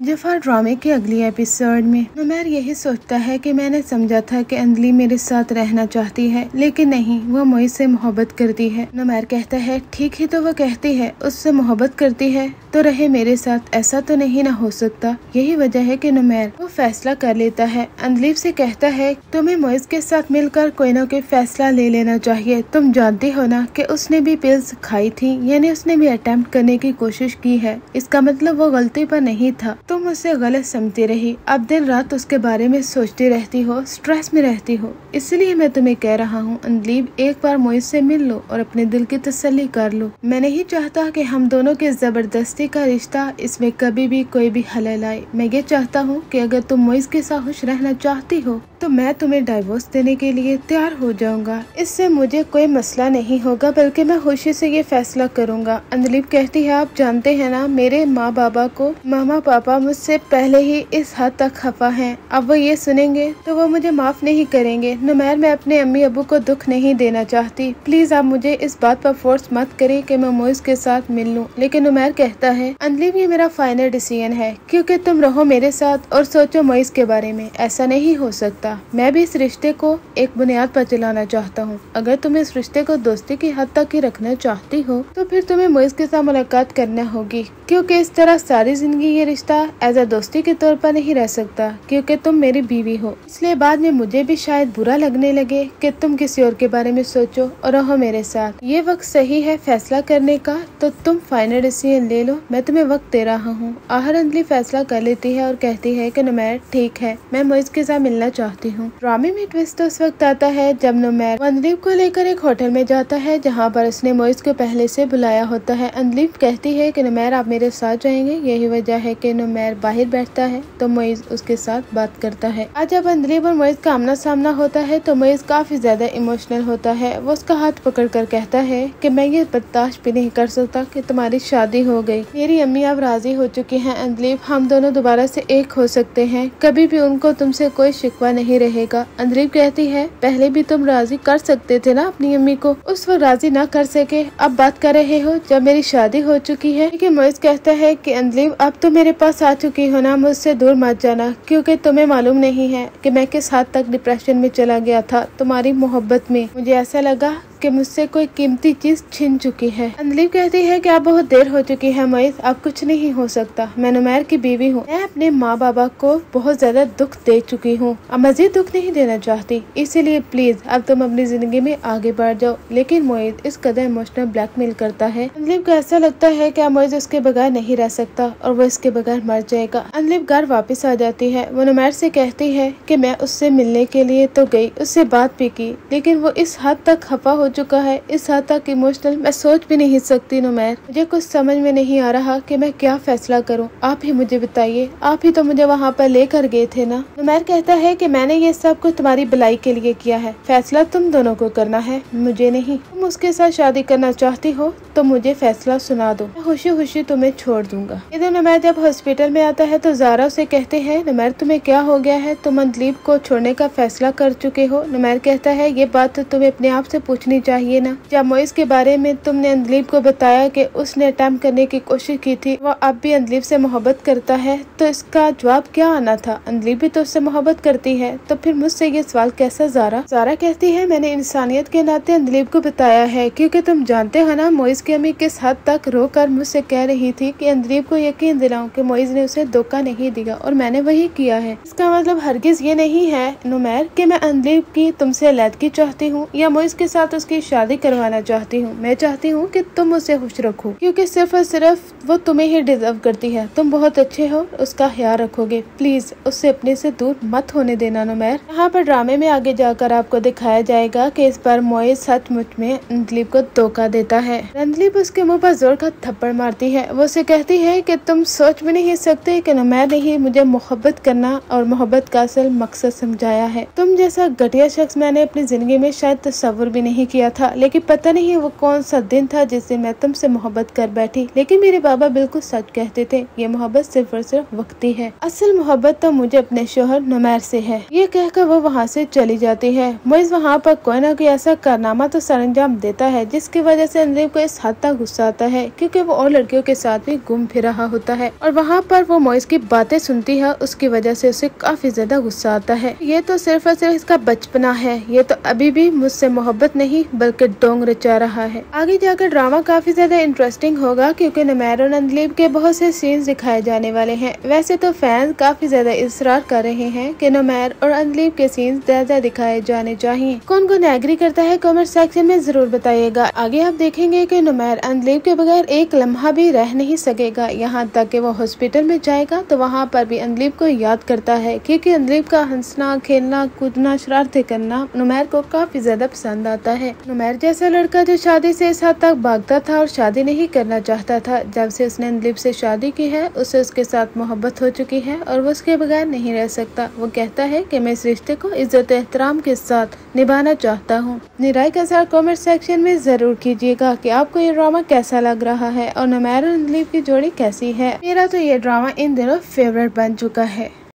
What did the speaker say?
जफर ड्रामे के अगले एपिसोड में नुमैर यही सोचता है कि मैंने समझा था कि अंजलि मेरे साथ रहना चाहती है, लेकिन नहीं, वो मोहित से मोहब्बत करती है। नुमैर कहता है ठीक ही तो वो कहती है, उससे मोहब्बत करती है तो रहे मेरे साथ, ऐसा तो नहीं ना हो सकता। यही वजह है कि नुमैर वो फैसला कर लेता है। अंजलि से कहता है तुम्हें मोहित के साथ मिलकर कोई ना कोई फैसला ले लेना चाहिए। तुम जानती हो ना कि उसने भी पिल्स खाई थी, यानी उसने भी अटेम्प्ट करने की कोशिश की है। इसका मतलब वो गलती पर नहीं था। तुम उसे गलत समझती रही, अब दिन रात उसके बारे में सोचती रहती हो, स्ट्रेस में रहती हो। इसलिए मैं तुम्हें कह रहा हूँ अंजलि, एक बार मोहित से मिल लो और अपने दिल की तसल्ली कर लो। मैं नहीं चाहता कि हम दोनों के जबरदस्ती का रिश्ता इसमें कभी भी कोई भी खलल आए। मैं ये चाहता हूँ कि अगर तुम मोहित के साथ खुश रहना चाहती हो तो मैं तुम्हें डाइवोर्स देने के लिए तैयार हो जाऊंगा। इससे मुझे कोई मसला नहीं होगा, बल्कि मैं खुशी से ये फैसला करूंगा। अंजलि कहती है आप जानते हैं ना, मेरे माँ बाबा को मामा पापा मुझसे पहले ही इस हद तक खफा हैं। अब वो ये सुनेंगे तो वो मुझे माफ नहीं करेंगे। नुमैर, मैं अपने अम्मी अबू को दुख नहीं देना चाहती, प्लीज आप मुझे इस बात पर फोर्स मत करें कि मैं मोहित के साथ मिल लूं। लेकिन नुमैर कहता है अंजलि, ये मेरा फाइनल डिसीजन है, क्योंकि तुम रहो मेरे साथ और सोचो मोहित के बारे में। ऐसा नहीं हो सकता। मैं भी इस रिश्ते को एक बुनियाद पर चलाना चाहता हूँ। अगर तुम इस रिश्ते को दोस्ती की हद तक ही रखना चाहती हो तो फिर तुम्हें मोहित के साथ मुलाकात करना होगी, क्योंकि इस तरह सारी जिंदगी ये रिश्ता एज अ दोस्ती के तौर पर नहीं रह सकता, क्योंकि तुम मेरी बीवी हो। इसलिए बाद में मुझे भी शायद बुरा लगने लगे कि तुम किसी और के बारे में सोचो और रहो मेरे साथ। ये वक्त सही है फैसला करने का, तो तुम फाइनल डिसीजन ले लो, मैं तुम्हें वक्त दे रहा हूँ। आहर अंजलि फैसला कर लेती है और कहती है कि नुमैर ठीक है, मैं मोहित के साथ मिलना चाहती हूँ। ड्रामे में ट्विस्ट उस वक्त आता है जब नुमैर अंजलि को लेकर एक होटल में जाता है, जहाँ पर उसने मोहित को पहले से बुलाया होता है। अंजलि कहती है कि नुमैर आप मेरे साथ जाएंगे। यही वजह है कि नुमैर बाहर बैठता है तो मोहित उसके साथ बात करता है। आज जब अंजलि और मोहित का आमना सामना होता है तो मोहित काफी ज्यादा इमोशनल होता है। वो उसका हाथ पकड़कर कहता है कि मैं ये बर्दाश्त भी नहीं कर सकता कि तुम्हारी शादी हो गई। मेरी अम्मी अब राजी हो चुकी हैं अंजलि, हम दोनों दोबारा से एक हो सकते हैं, कभी भी उनको तुमसे कोई शिकवा नहीं रहेगा। अंजलि कहती है पहले भी तुम राजी कर सकते थे ना अपनी अम्मी को, उस वक्त राजी ना कर सके, अब बात कर रहे हो जब मेरी शादी हो चुकी है। लेकिन मोहित कहता है कि अंजलि अब तो मेरे पास आ चुकी हो ना, मुझसे दूर मत जाना, क्योंकि तुम्हें मालूम नहीं है कि मैं किस हद तक डिप्रेशन में चला गया था तुम्हारी मोहब्बत में। मुझे ऐसा लगा कि मुझसे कोई कीमती चीज छिन चुकी है। अंजलि कहती है कि अब बहुत देर हो चुकी है मोहित, अब कुछ नहीं हो सकता। मैं नुमैर की बीवी हूँ, मैं अपने माँ बाबा को बहुत ज्यादा दुख दे चुकी हूँ, अब मजीद दुख नहीं देना चाहती, इसीलिए प्लीज अब तुम अपनी जिंदगी में आगे बढ़ जाओ। लेकिन मोहित इस कदर इमोशनल ब्लैकमेल करता है। अंजलि को ऐसा लगता है कि मोहित उसके बगैर नहीं रह सकता और वो इसके बगैर मर जाएगा। अंजलि घर वापस आ जाती है। वो नुमैर से कहती है कि मैं उससे मिलने के लिए तो गई, उससे बात भी की, लेकिन वो इस हद तक खफा हो चुका है, इस हद तक इमोशनल, मैं सोच भी नहीं सकती नुमैर। मुझे कुछ समझ में नहीं आ रहा कि मैं क्या फैसला करूं, आप ही मुझे बताइए, आप ही तो मुझे वहां पर लेकर गए थे ना। नुमैर कहता है कि मैंने ये सब कुछ तुम्हारी भलाई के लिए किया है, फैसला तुम दोनों को करना है, मुझे नहीं। तुम उसके साथ शादी करना चाहती हो तो मुझे फैसला सुना दो, मैं खुशी खुशी तुम्हें छोड़ दूंगा। इधर नुमैर जब हॉस्पिटल में आता है तो ज़ारा उसे कहते हैं नुमैर तुम्हें क्या हो गया है, तुम अंजलि को छोड़ने का फैसला कर चुके हो। नुमैर कहता है ये बात तो तुम्हें अपने आप से पूछनी चाहिए ना, जब मोहित के बारे में तुमने अंजलि को बताया कि उसने अटेम्प्ट करने की कोशिश की थी, वो अब भी अंजलि से मोहब्बत करता है, तो इसका जवाब क्या आना था। अंजलि भी तो उससे मोहब्बत करती है, तो फिर मुझसे ये सवाल कैसा। ज़ारा कहती है मैंने इंसानियत के नाते अंजलि को बताया है, क्योंकि तुम जानते हो ना मोहित की अम्मी किस हद तक रो कर मुझसे कह रही थी कि अंजलि को यकीन दिलाऊं कि मोहित ने उसे धोखा नहीं दिया, और मैंने वही किया है। इसका मतलब हरगिज ये नहीं है नुमैर कि मैं अंजलि की तुमसे अलहदगी चाहती हूँ या मोहित के साथ उसकी शादी करवाना चाहती हूँ। मैं चाहती हूँ कि तुम उसे खुश रखो, क्योंकि सिर्फ और सिर्फ वो तुम्हें ही डिजर्व करती है। तुम बहुत अच्छे हो, उसका ख्याल रखोगे, प्लीज उससे अपने से दूर मत होने देना नुमैर। यहाँ पर ड्रामे में आगे जाकर आपको दिखाया जाएगा कि इस बार मोहित सचमुच में अंजलि को धोखा देता है। अंजलि उसके मुंह पर जोर का थप्पड़ मारती है। वो उसे कहती है कि तुम सोच भी नहीं सकते कि नुमैर ने ही मुझे मोहब्बत करना और मोहब्बत का असल मकसद समझाया है। तुम जैसा घटिया शख्स मैंने अपनी जिंदगी में शायद तस्वुर भी नहीं किया था, लेकिन पता नहीं वो कौन सा दिन था जिस दिन मैं तुमसे मोहब्बत कर बैठी। लेकिन मेरे बाबा बिल्कुल सच कहते थे, ये मोहब्बत सिर्फ और सिर्फ वक्ती है, असल मोहब्बत तो मुझे अपने शोहर नुमैर से है। ये कहकर वो वहाँ से चली जाती है। मोइज वहाँ पर कोई ना कोई ऐसा कारनामा तो सरंजाम देता है जिसकी वजह से अंद्लीब को इस हद तक गुस्सा आता है, क्योंकि वो और लड़कियों के साथ भी घूम फिर रहा होता है और वहाँ पर वो मोइज की बातें सुनती है। उसकी वजह से उसे काफी ज्यादा गुस्सा आता है। ये तो सिर्फ और सिर्फ इसका बचपना है, ये तो अभी भी मुझसे मोहब्बत नहीं बल्कि डोंग रचा रहा है। आगे जाकर ड्रामा काफी ज्यादा इंटरेस्टिंग होगा, क्योंकि नुमैर और अंद्लीब के बहुत से सीन्स दिखाए जाने वाले हैं। वैसे तो फैंस काफी ज्यादा इसरार कर रहे हैं कि नुमैर और अंद्लीब के सीन्स ज्यादा दिखाए जाने चाहिए। कौन कौन एग्री करता है कमेंट सेक्शन में जरूर बताइएगा। आगे आप देखेंगे कि नुमैर अंद्लीब के बगैर एक लम्हा भी रह नहीं सकेगा, यहाँ तक कि वो हॉस्पिटल में जाएगा तो वहाँ पर भी अंद्लीब को याद करता है, क्योंकि अंद्लीब का हंसना, खेलना, कूदना, शरारतें करना नुमैर को काफी ज्यादा पसंद आता है। नुमैर जैसा लड़का जो शादी से इस हद तक भागता था और शादी नहीं करना चाहता था, जब से उसने अंद्लीब से शादी की है उसे उसके साथ मोहब्बत हो चुकी है और वो उसके बगैर नहीं रह सकता। वो कहता है कि मैं इस रिश्ते को इज्जत एहतराम के साथ निभाना चाहता हूँ। अपनी राय का साथ कमेंट सेक्शन में जरूर कीजिएगा कि आपको ये ड्रामा कैसा लग रहा है और नुमैर और अंद्लीब की जोड़ी कैसी है। मेरा तो ये ड्रामा इन दिनों फेवरेट बन चुका है।